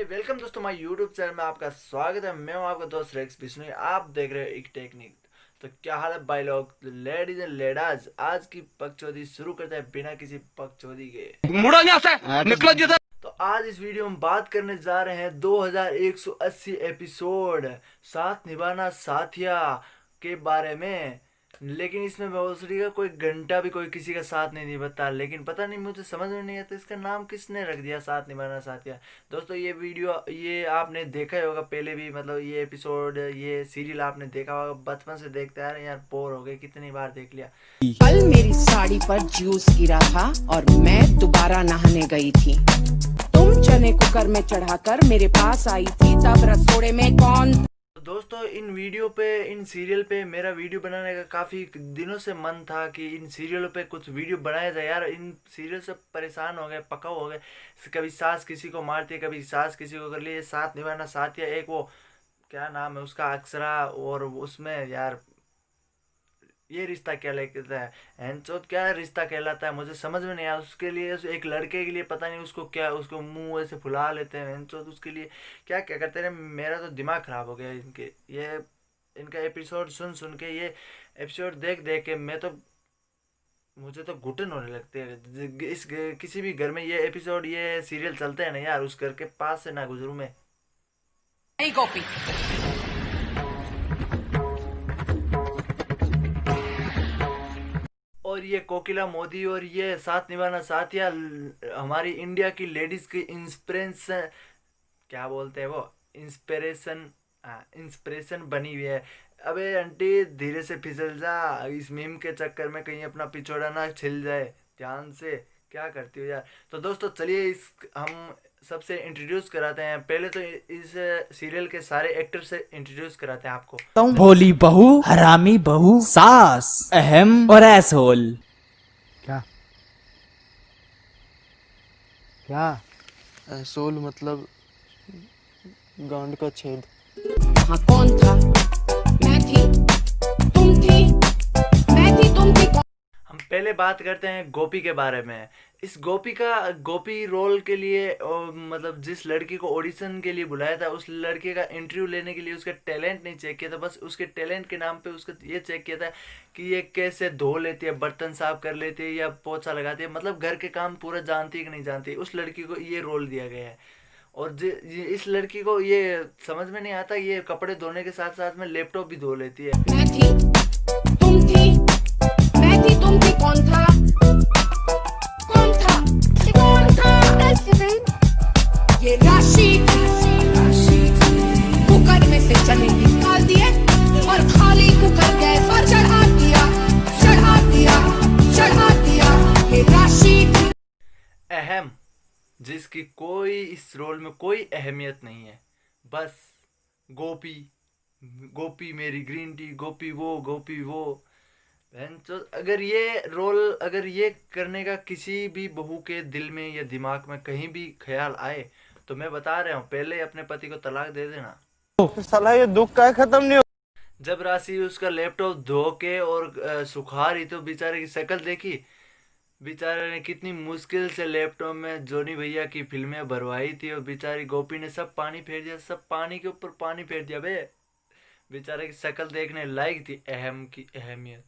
Welcome दोस्तों, my YouTube channel में आपका स्वागत है। मैं हूं आपका दोस्त रेक्स बिश्नोई। आप देख रहे हो एक टेक्निक। तो क्या हाल है भाई लोग, लेडीज एंड लेडाज। आज की पगचौदी शुरू करते हैं बिना किसी पगचौदी के। मुड़ो यहाँ से, निकलो जिधर। तो आज इस वीडियो में बात करने जा रहे हैं 2180 एपिसोड साथ निभाना साथिया के बारे में। लेकिन इसमें भोसड़ी का कोई घंटा भी कोई किसी का साथ नहीं निभाता। लेकिन पता नहीं, मुझे समझ में नहीं आता इसका नाम किसने रख दिया साथ निभाना साथिया। दोस्तों ये वीडियो ये आपने देखा ही होगा पहले भी, मतलब ये एपिसोड ये सीरियल आपने देखा होगा, बचपन से देखते आ रहे हैं यार, बोर हो गए, कितनी बार देख लिया। कल मेरी साड़ी पर जूस गिरा था और मैं दोबारा नहाने गई थी। तुम चने कुकर में चढ़ाकर मेरे पास आई थी, तब रसोड़े में कौन। दोस्तों इन वीडियो पे, इन सीरियल पे मेरा वीडियो बनाने का काफ़ी दिनों से मन था कि इन सीरियलों पे कुछ वीडियो बनाया जाए यार। इन सीरियल से परेशान हो गए, पकाओ हो गए। कभी सास किसी को मारती है, कभी सास किसी को कर ली। साथ निभाना साथिया, एक वो क्या नाम है उसका, अक्षरा, और उसमें यार ये रिश्ता क्या कहता है, हैंचोत क्या रिश्ता कहलाता है, मुझे समझ में नहीं आया। उसके लिए एक लड़के के लिए पता नहीं उसको क्या, उसको मुंह ऐसे फुला लेते हैं हैंचोत, उसके लिए क्या क्या करते हैं। मेरा तो दिमाग खराब हो गया इनके ये इनका एपिसोड सुन सुन के, ये एपिसोड देख देख के मैं तो, मुझे तो घुटन होने लगते हैं। इस किसी भी घर में ये एपिसोड ये सीरियल चलते हैं ना यार, उस घर के पास से ना गुजरूं मैं। नहीं गोपी, और ये कोकिला मोदी और ये साथ निभाना साथिया हमारी इंडिया की लेडीज की इंस्पिरेशन, क्या बोलते हैं वो, इंस्पिरेशन, हाँ इंस्पिरेशन बनी हुई है। अबे आंटी धीरे से फिसल जा, इस मीम के चक्कर में कहीं अपना पिछोड़ा ना छिल जाए, ध्यान से क्या करती हो यार। तो दोस्तों चलिए इस हम सबसे इंट्रोड्यूस कराते हैं। पहले तो इस सीरियल के सारे एक्टर से इंट्रोड्यूस कराते हैं आपको। भोली बहू, हरामी बहू, सास, अहम और एसहोल। क्या क्या एसोल मतलब गांड का छेद। वहाँ कौन था? मैं थी, तुम थी, मैं थी, तुम थी। हम पहले बात करते हैं गोपी के बारे में। इस गोपी रोल के लिए मतलब जिस लड़की को ऑडिशन के लिए बुलाया था, उस लड़के का इंटरव्यू लेने के लिए उसका टैलेंट नहीं चेक किया था, बस उसके टैलेंट के नाम पे उसका ये चेक किया था कि ये कैसे धो लेती है, बर्तन साफ कर लेती है या पोछा लगाती है, मतलब घर के काम पूरा जानती है कि नहीं जानती। उस लड़की को ये रोल दिया गया है। और इस लड़की को ये समझ में नहीं आता, ये कपड़े धोने के साथ साथ में लैपटॉप भी धो लेती है। मैं थी, तुम थी, मैं थी, तुम थी। कौन था? कौन था? कौन था? ये राशि कुकर में से चने निकाल दिए और खाली कुकर गैस पर चढ़ा दिया, चढ़ा दिया, चढ़ा दिया। ये राशि अहम, जिसकी कोई इस रोल में कोई अहमियत नहीं है, बस गोपी, गोपी मेरी ग्रीन टी, गोपी वो, गोपी वो। तो अगर ये करने का किसी भी बहू के दिल में या दिमाग में कहीं भी ख्याल आए, तो मैं बता रहा हूँ पहले अपने पति को तलाक दे देना। साला ये दुख का खत्म नहीं हो। जब राशि उसका लैपटॉप धो के और सुखा रही तो बेचारे की शक्ल देखी, बेचारे ने कितनी मुश्किल से लैपटॉप में जोनी भैया की फिल्में भरवाई थी, और बेचारी गोपी ने सब पानी फेर दिया, सब पानी के ऊपर पानी फेर दिया बे। बेचारे की शक्ल देखने लायक थी अहम की अहमियत।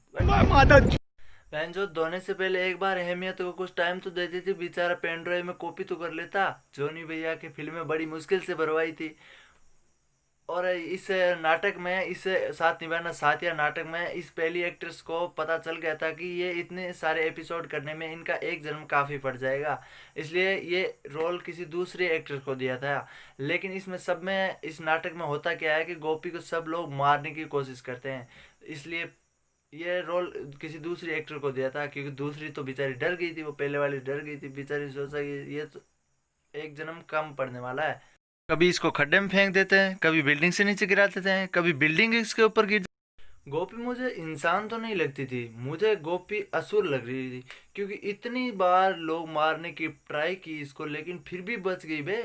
बहन जो धोने से पहले एक बार अहमियत को कुछ टाइम तो देती थी, बेचारा पेन ड्राइव में कॉपी तो कर लेता। जोनी भैया की फिल्में बड़ी मुश्किल से भरवाई थी। और इस नाटक में, इस साथ निभाना साथिया नाटक में, इस पहली एक्ट्रेस को पता चल गया था कि ये इतने सारे एपिसोड करने में इनका एक जन्म काफ़ी पड़ जाएगा, इसलिए ये रोल किसी दूसरे एक्ट्रेस को दिया था। लेकिन इसमें सब में, इस नाटक में होता क्या है कि गोपी को सब लोग मारने की कोशिश करते हैं, इसलिए ये रोल किसी दूसरी एक्टर को दिया था। क्योंकि दूसरी तो बेचारी डर गई थी, वो पहले वाली डर गई थी बेचारी, सोचा कि ये तो एक जन्म कम पड़ने वाला है। कभी इसको खड्डे में फेंक देते हैं, कभी बिल्डिंग से नीचे गिरा देते हैं, कभी बिल्डिंग इसके ऊपर गिर। गोपी मुझे इंसान तो नहीं लगती थी, मुझे गोपी असुर लग रही थी, क्योंकि इतनी बार लोग मारने की ट्राई की इसको, लेकिन फिर भी बच गई बे।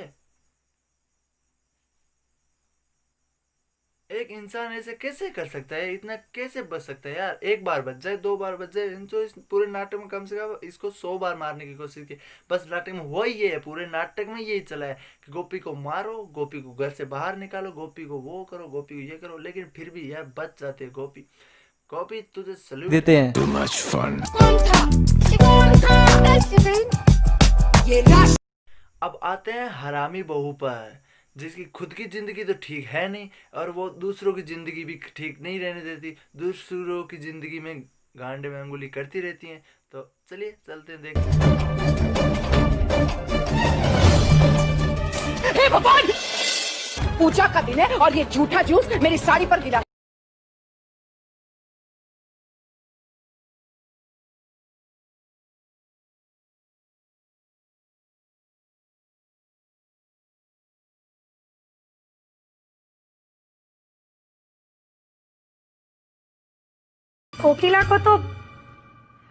एक इंसान ऐसे कैसे कर सकता है, इतना कैसे बच सकता है यार? एक बार बच जाए, दो बार बच जाए, इनको इस पूरे नाटक में कम से कम इसको 100 बार मारने की कोशिश की। बस नाटक में वही ये है, पूरे नाटक में यही चला है कि गोपी को मारो, गोपी को घर से बाहर निकालो, गोपी को वो करो, गोपी को ये करो, लेकिन फिर भी यार बच जाते हैं गोपी। गोपी तुझे सल्यूट देते हैं। ये राशि अब आते हैं हरामी बहू पर, जिसकी खुद की जिंदगी तो ठीक है नहीं और वो दूसरों की जिंदगी भी ठीक नहीं रहने देती, दूसरों की जिंदगी में गांडे में अंगुली करती रहती हैं। तो चलिए चलते हैं, देखते हैं। पूजा का दिन है और ये झूठा जूस मेरी साड़ी पर गिरा। कोकिला को तो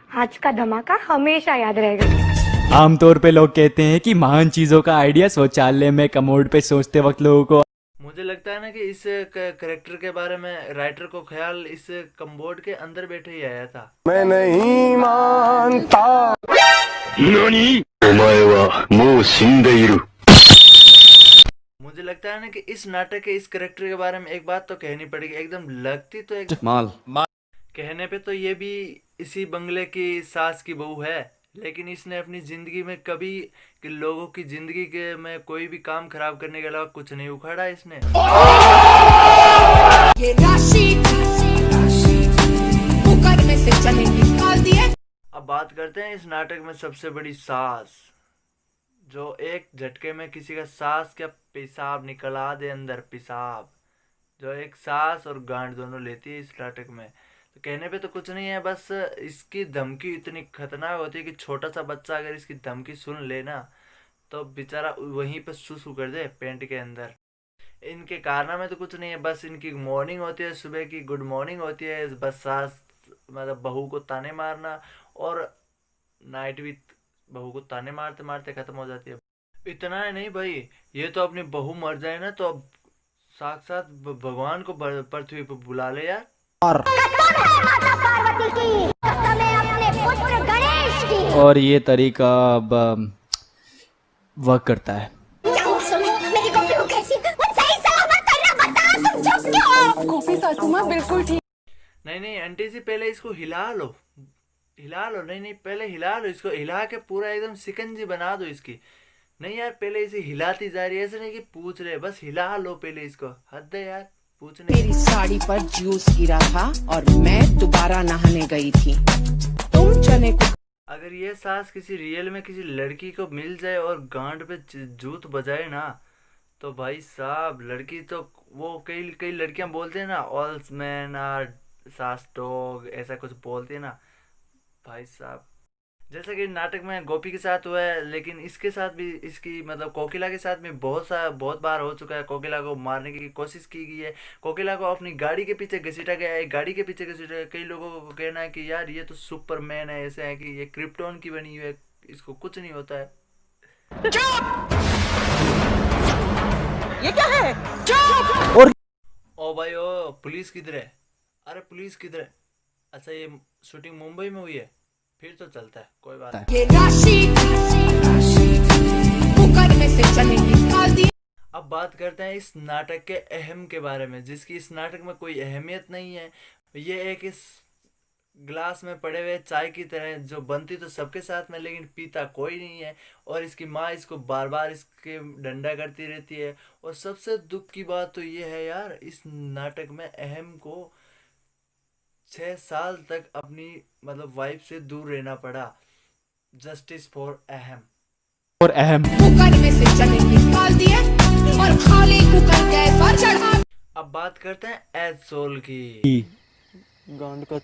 आज का धमाका हमेशा याद रहेगा। आमतौर पे लोग कहते हैं कि महान चीजों का आइडिया शौचालय में कमोड पे सोचते वक्त लोगों को। मुझे लगता है ना कि इस करेक्टर के बारे में राइटर को ख्याल इस कमबोर्ड के अंदर बैठे ही आया था। मैं नहीं मानता। मुझे लगता है ना कि इस नाटक के इस करेक्टर के बारे में एक बात तो कहनी पड़ेगी, एकदम लगती तो एक माल कहने पे तो ये भी इसी बंगले की सास की बहू है, लेकिन इसने अपनी जिंदगी में कभी कि लोगों की जिंदगी के में कोई भी काम खराब करने के अलावा कुछ नहीं उखाड़ा इसने। ये राशि कुकर में से चने निकाल दिए। अब बात करते हैं इस नाटक में सबसे बड़ी सास, जो एक झटके में किसी का सास का पेशाब निकला दे, अंदर पेशाब, जो एक सास और गांड दोनों लेती है इस नाटक में। तो कहने पे तो कुछ नहीं है, बस इसकी धमकी इतनी खतरनाक होती है कि छोटा सा बच्चा अगर इसकी धमकी सुन लेना तो बेचारा वहीं पे सुसु कर दे पेंट के अंदर। इनके कारनामे तो कुछ नहीं है, बस इनकी मॉर्निंग होती है, सुबह की गुड मॉर्निंग होती है, बस सास मतलब बहू को ताने मारना, और नाइट भी बहू को ताने मारते मारते खत्म हो जाती है। इतना ही नहीं भाई, ये तो अपनी बहू मर जाए ना तो अब साक्षात भगवान को पृथ्वी पर बुला ले यार। और ये तरीका अब वर्क करता है। बिल्कुल ठीक। नहीं आंटी जी, पहले इसको हिला लो, हिला लो। नहीं पहले हिला लो इसको, हिला के पूरा एकदम शिकंजी बना दो इसकी। नहीं यार, पहले इसे हिलाती जा रही है, ऐसे नहीं कि पूछ रहे, बस हिला लो पहले इसको। हद है यार पूछने। मेरी साड़ी पर जूस गिरा था और मैं दोबारा नहाने गई थी। तुम चने को अगर ये सास किसी रियल में किसी लड़की को मिल जाए और गांड पे जूत बजाए ना, तो भाई साहब लड़की तो वो कई कई लड़कियां बोलते हैं ना, ऑल मैन आर सास डॉग, ऐसा कुछ बोलते हैं ना भाई साहब। जैसा कि नाटक में गोपी के साथ हुआ है, लेकिन इसके साथ भी, इसकी मतलब कोकिला के साथ भी बहुत बार हो चुका है। कोकिला को मारने की कोशिश की गई है, कोकिला को अपनी गाड़ी के पीछे घसीटा गया है, गाड़ी के पीछे घसीटा गया। कई लोगों को कहना है कि यार ये तो सुपरमैन है, ऐसे है कि ये क्रिप्टोन की बनी हुई है, इसको कुछ नहीं होता है। ये क्या है? ओ भाई ओ, पुलिस किधर है? अरे पुलिस किधर है? अच्छा ये शूटिंग मुंबई में हुई है, फिर तो चलता है, कोई बात नहीं। ये राशि कुकर में से चने निकाल दिए। अब बात करते हैं इस नाटक के अहम के बारे में, जिसकी इस नाटक में कोई अहमियत नहीं है। ये एक इस ग्लास में पड़े हुए चाय की तरह, जो बनती तो सबके साथ में लेकिन पीता कोई नहीं है, और इसकी माँ इसको बार बार इसके डंडा करती रहती है। और सबसे दुख की बात तो ये है यार, इस नाटक में अहम को 6 साल तक अपनी मतलब वाइफ से दूर रहना पड़ा। जस्टिस फॉर अहम। और अहम कुकर में से चने निकाल दिए और खाली कुकर गैस पर चढ़ा। अब बात करते हैं एज सोल की। गांड का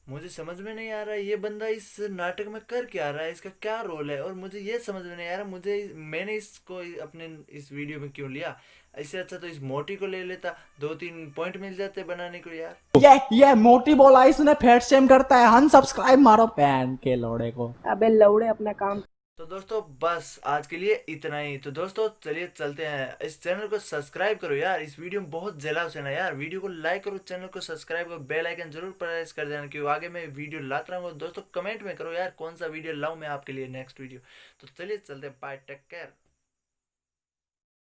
मुझे समझ में नहीं आ रहा है ये बंदा इस नाटक में कर क्या रहा है, इसका क्या रोल है, और मुझे ये समझ में नहीं आ रहा मैंने इसको अपने इस वीडियो में क्यों लिया। इससे अच्छा तो इस मोटी को ले लेता, 2-3 पॉइंट मिल जाते बनाने को यार। ये मोटी बोला, इसने फैट शेम करता है। अनसब्सक्राइब मारो पैन के लौड़े को। अबे लौड़े अपना काम तो दोस्तों बस आज के लिए इतना ही। तो दोस्तों चलिए चलते हैं। इस चैनल को सब्सक्राइब करो यार, इस वीडियो में बहुत जलाओ से ना यार। वीडियो को लाइक करो, चैनल को सब्सक्राइब करो, बेल आइकन जरूर प्रेस कर देना क्योंकि आगे मैं वीडियो लाता रहूँगा। दोस्तों कमेंट में करो यार कौन सा वीडियो लाऊं मैं आपके लिए नेक्स्ट वीडियो। तो चलिए चलते हैं, बाय, टेक केयर।